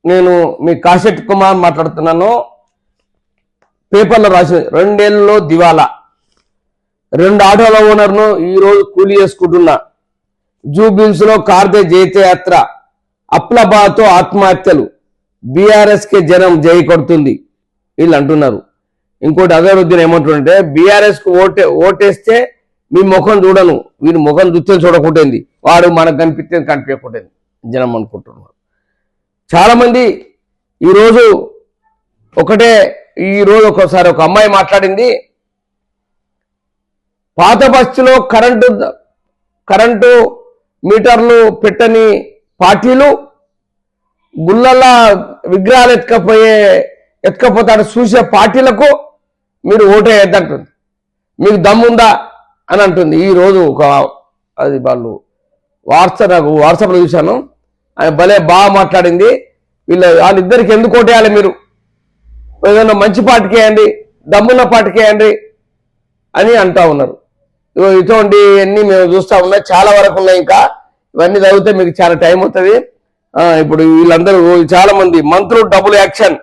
నేను మీ కాశెట్ కుమార్ మాట్లాడుతున్నాను. పేపర్లో రాసి 2 ఏళ్లలో దివాలా, 2 ఆటోల ఓనర్ను ఈరోజు కూలి చేసుకుంటున్నా, జూబిల్స్ లో కార్తె జైత్రయాత్ర, అప్లబాతో ఆత్మహత్యలు, బీఆర్ఎస్ కి జనం జై కొడుతుంది వీళ్ళు అంటున్నారు. ఇంకోటి అజరుద్దీన్ ఏమంటుంటే బీఆర్ఎస్ కు ఓటేస్తే మీ ముఖం చూడను, వీడి ముఖం చూస్తే చూడకుంటుంది, వాడు మనకు కనిపించకుంటుంది జనం అనుకుంటున్నారు. చాలా మంది ఈరోజు ఒకసారి ఒక అమ్మాయి మాట్లాడింది, పాత బస్తీలో కరెంటు మీటర్లు పెట్టని పార్టీలు గుళ్ళల్లా విగ్రహాలు ఎత్తుకపోతాడు చూసే పార్టీలకు మీరు ఓటేయద్దంటుంది, మీకు దమ్ముందా అని అంటుంది. ఈరోజు అది వాట్సాప్లో చూశాను, ఆయన భలే బాగా మాట్లాడింది. వాళ్ళిద్దరికి ఎందుకు ఓటేయాలి, మీరు ఏదైనా మంచి పార్టీకి వేయండి, దమ్మున్న పార్టీకి వేయండి అని అంటా ఉన్నారు. ఇటువంటివన్నీ మేము చూస్తా ఉన్నాయి, చాలా వరకు ఉన్నాయి. ఇంకా ఇవన్నీ చదివితే మీకు చాలా టైం అవుతుంది. ఇప్పుడు వీళ్ళందరూ చాలా మంది మంత్రులు డబుల్ యాక్షన్,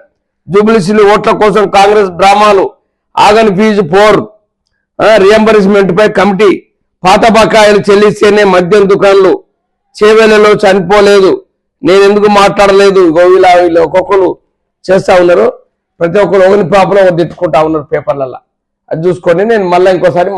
జూబిలీలు ఓట్ల కోసం కాంగ్రెస్ డ్రామాలు, ఆగని ఫీజు 4 రియంబర్స్మెంట్ పై కమిటీ, పాత బకాయిలు చెల్లిస్తేనే మద్యం దుకాణాలు, చేవేళ్లలో చనిపోలేదు, నేను ఎందుకు మాట్లాడలేదు, వీళ్ళు ఒక్కొక్కరు చేస్తా ఉన్నారు. ప్రతి ఒక్కరు ఒకరి పాపలో తిట్టుకుంటా ఉన్నారు పేపర్లలో. అది చూసుకొని నేను మళ్ళీ ఇంకోసారి